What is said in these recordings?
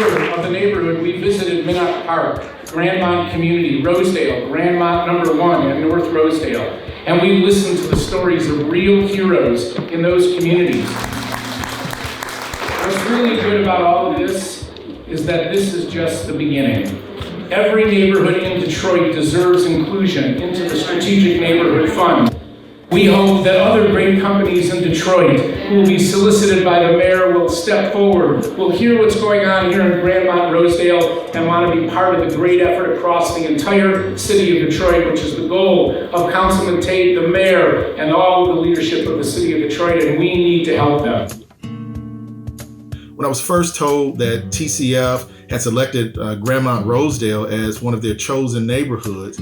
tour of the neighborhood, we visited Minot Park, Grandmont Community, Rosedale, Grandmont number 1 and North Rosedale. And we listened to the stories of real heroes in those communities. What's really good about all of this is that this is just the beginning. Every neighborhood in Detroit deserves inclusion into the Strategic Neighborhood Fund. We hope that other great companies in Detroit who will be solicited by the mayor will step forward, will hear what's going on here in Grandmont, Rosedale, and want to be part of the great effort across the entire city of Detroit, which is the goal of Councilman Tate, the mayor, and all of the leadership of the city of Detroit, and we need to help them. When I was first told that TCF had selected Grandmont Rosedale as one of their chosen neighborhoods,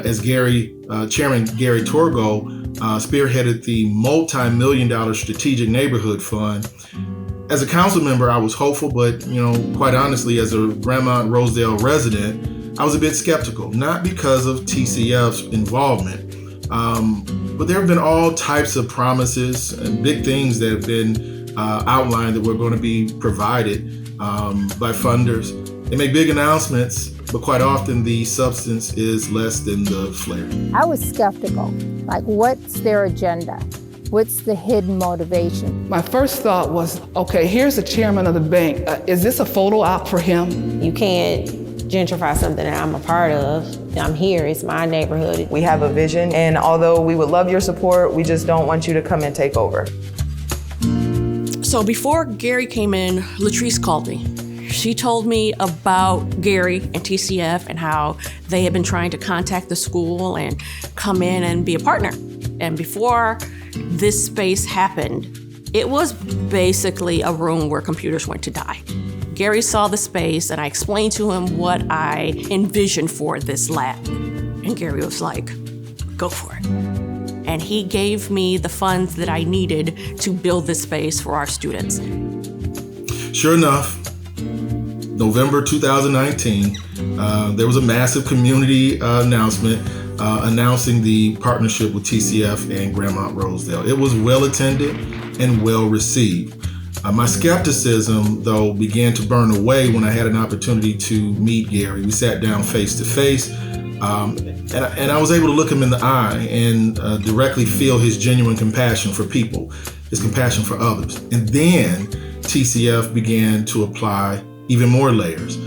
as Chairman Gary Torgo spearheaded the multi-million-dollar Strategic Neighborhood Fund. As a council member, I was hopeful, but quite honestly, as a Grandmont Rosedale resident, I was a bit skeptical, not because of TCF's involvement, but there have been all types of promises and big things that have been outlined that were going to be provided by funders. They make big announcements, but quite often the substance is less than the flair. I was skeptical. Like, what's their agenda? What's the hidden motivation? My first thought was, okay, here's the chairman of the bank. Is this a photo op for him? You can't gentrify something that I'm a part of. I'm here, it's my neighborhood. We have a vision, and although we would love your support, we just don't want you to come and take over. So before Gary came in, Latrice called me. She told me about Gary and TCF and how they had been trying to contact the school and come in and be a partner. And before this space happened, it was basically a room where computers went to die. Gary saw the space and I explained to him what I envisioned for this lab. And Gary was like, go for it. And he gave me the funds that I needed to build this space for our students. Sure enough, November 2019, there was a massive community announcement announcing the partnership with TCF and Grandmont Rosedale. It was well attended and well received. My skepticism, though, began to burn away when I had an opportunity to meet Gary. We sat down face to face, and I was able to look him in the eye and directly feel his genuine compassion for people, his compassion for others. And then TCF began to apply even more layers.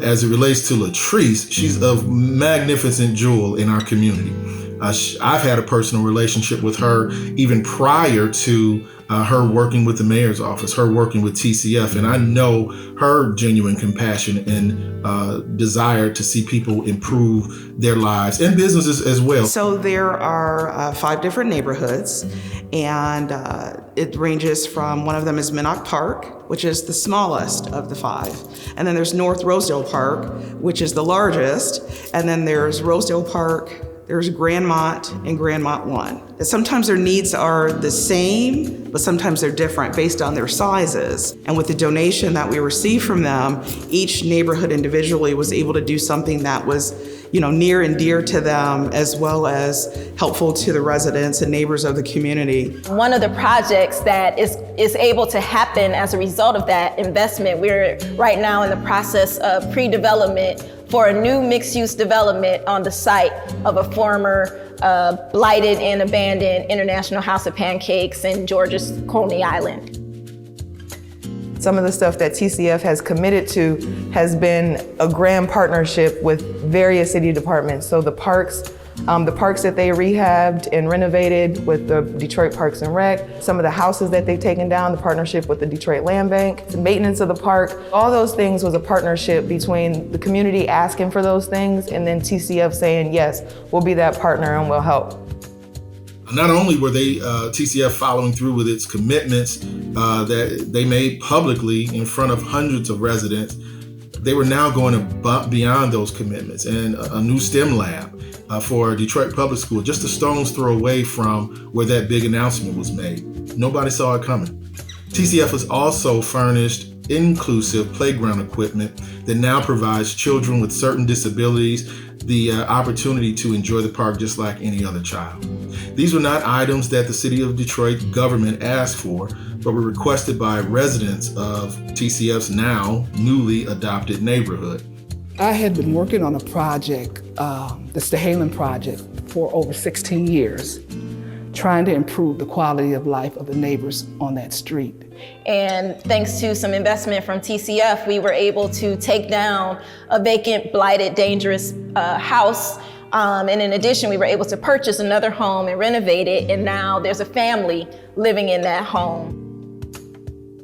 As it relates to Latrice, she's a magnificent jewel in our community. I've had a personal relationship with her even prior to her working with the mayor's office, her working with TCF, and I know her genuine compassion and desire to see people improve their lives and businesses as well. So there are 5 different neighborhoods, and it ranges from, one of them is Minot Park, which is the smallest of the 5. And then there's North Rosedale Park, which is the largest. And then there's Rosedale Park, there's Grandmont and Grandmont 1. Sometimes their needs are the same, but sometimes they're different based on their sizes. And with the donation that we received from them, each neighborhood individually was able to do something that was, near and dear to them, as well as helpful to the residents and neighbors of the community. One of the projects that is able to happen as a result of that investment, we're right now in the process of pre-development for a new mixed-use development on the site of a former blighted and abandoned International House of Pancakes in Georgia's Coney Island. Some of the stuff that TCF has committed to has been a grand partnership with various city departments. So the parks that they rehabbed and renovated with the Detroit Parks and Rec, some of the houses that they've taken down, the partnership with the Detroit Land Bank, the maintenance of the park, all those things was a partnership between the community asking for those things and then TCF saying, yes, we'll be that partner and we'll help. Not only were they TCF following through with its commitments that they made publicly in front of hundreds of residents, they were now going beyond those commitments, and a new STEM lab for Detroit Public School, just a stone's throw away from where that big announcement was made. Nobody saw it coming. TCF has also furnished inclusive playground equipment that now provides children with certain disabilities the opportunity to enjoy the park just like any other child. These were not items that the City of Detroit government asked for, but were requested by residents of TCF's now newly adopted neighborhood. I had been working on a project, the Stahalem project, for over 16 years, trying to improve the quality of life of the neighbors on that street. And thanks to some investment from TCF, we were able to take down a vacant, blighted, dangerous house. And in addition, we were able to purchase another home and renovate it. And now there's a family living in that home.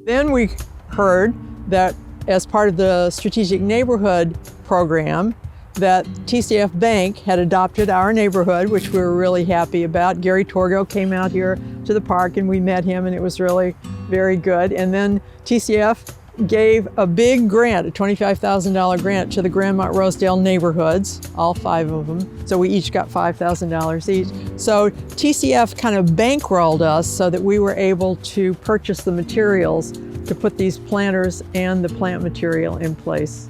Then we heard that as part of the Strategic Neighborhood Program, that TCF Bank had adopted our neighborhood, which we were really happy about. Gary Torgo came out here to the park and we met him, and it was really very good. And then TCF gave a big grant, a $25,000 grant to the Grandmont Rosedale neighborhoods, all 5 of them. So we each got $5,000 each. So TCF kind of bankrolled us so that we were able to purchase the materials to put these planters and the plant material in place.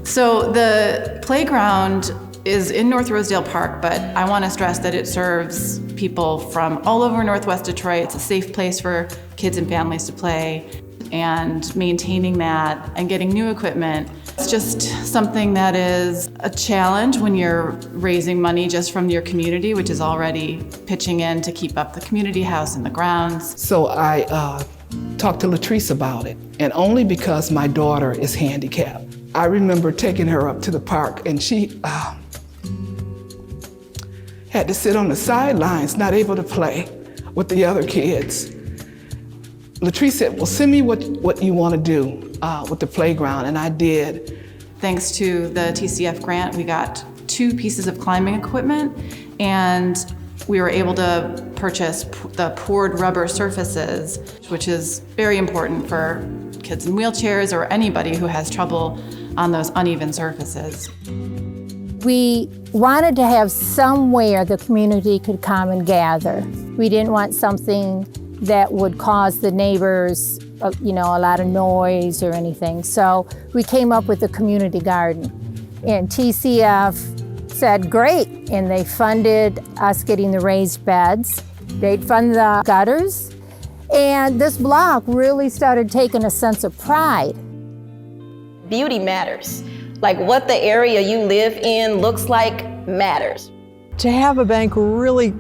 So the playground is in North Rosedale Park, but I want to stress that it serves people from all over Northwest Detroit. It's a safe place for kids and families to play, and maintaining that and getting new equipment. It's just something that is a challenge when you're raising money just from your community, which is already pitching in to keep up the community house and the grounds. So I talked to Latrice about it, and only because my daughter is handicapped. I remember taking her up to the park, and she had to sit on the sidelines, not able to play with the other kids. Latrice said, well, send me what you want to do with the playground, and I did. Thanks to the TCF grant, we got 2 pieces of climbing equipment, and we were able to purchase the poured rubber surfaces, which is very important for kids in wheelchairs or anybody who has trouble on those uneven surfaces. We wanted to have somewhere the community could come and gather. We didn't want something that would cause the neighbors, a lot of noise or anything. So we came up with a community garden. And TCF said, great, and they funded us getting the raised beds. They'd fund the gutters. And this block really started taking a sense of pride. Beauty matters. Like what the area you live in looks like matters. To have a bank really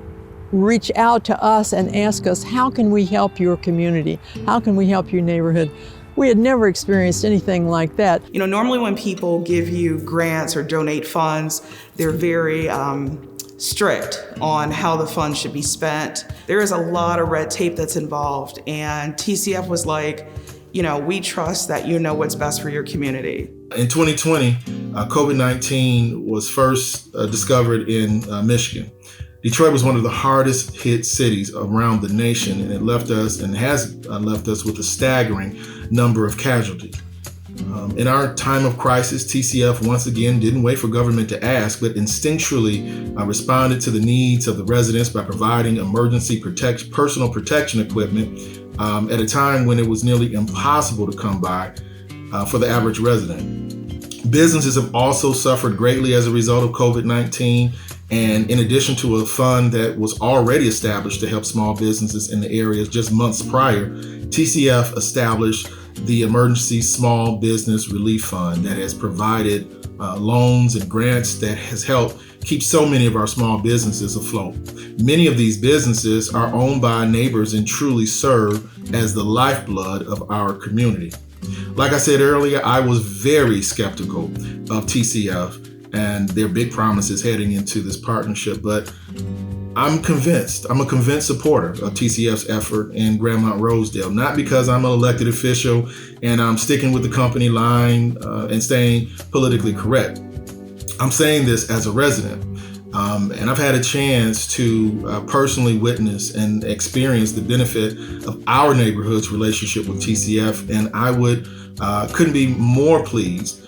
reach out to us and ask us, how can we help your community? How can we help your neighborhood? We had never experienced anything like that. Normally when people give you grants or donate funds, they're very strict on how the funds should be spent. There is a lot of red tape that's involved, and TCF was like, we trust that you know what's best for your community. In 2020, COVID-19 was first discovered in Michigan. Detroit was one of the hardest hit cities around the nation, and it left us and has left us with a staggering number of casualties. In our time of crisis, TCF once again didn't wait for government to ask, but instinctually responded to the needs of the residents by providing emergency personal protection equipment at a time when it was nearly impossible to come by for the average resident. Businesses have also suffered greatly as a result of COVID-19. And in addition to a fund that was already established to help small businesses in the area just months prior, TCF established the Emergency Small Business Relief Fund that has provided loans and grants that has helped keep so many of our small businesses afloat. Many of these businesses are owned by neighbors and truly serve as the lifeblood of our community. Like I said earlier, I was very skeptical of TCF and their big promises heading into this partnership, but I'm convinced. I'm a convinced supporter of TCF's effort in Grandmont Rosedale, not because I'm an elected official and I'm sticking with the company line and staying politically correct. I'm saying this as a resident, and I've had a chance to personally witness and experience the benefit of our neighborhood's relationship with TCF, and I couldn't be more pleased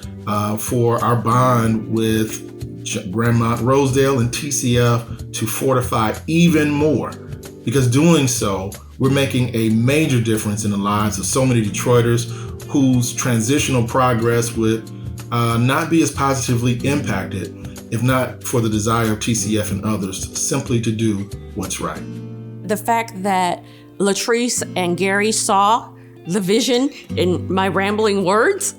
for our bond with Grandmont Rosedale and TCF to fortify even more, because doing so we're making a major difference in the lives of so many Detroiters whose transitional progress would not be as positively impacted if not for the desire of TCF and others simply to do what's right. The fact that Latrice and Gary saw the vision in my rambling words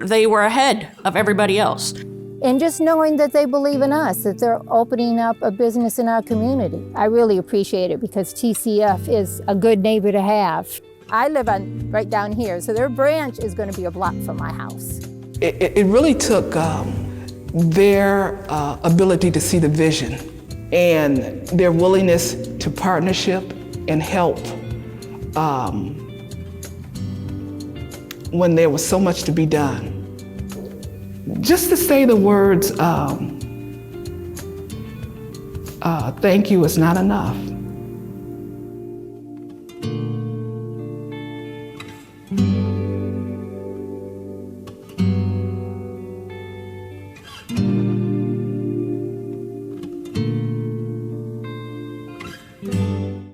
they were ahead of everybody else. And just knowing that they believe in us, that they're opening up a business in our community. I really appreciate it because TCF is a good neighbor to have. I live right down here, so their branch is going to be a block from my house. It really took their ability to see the vision and their willingness to partnership and help when there was so much to be done. Just to say the words, thank you is not enough.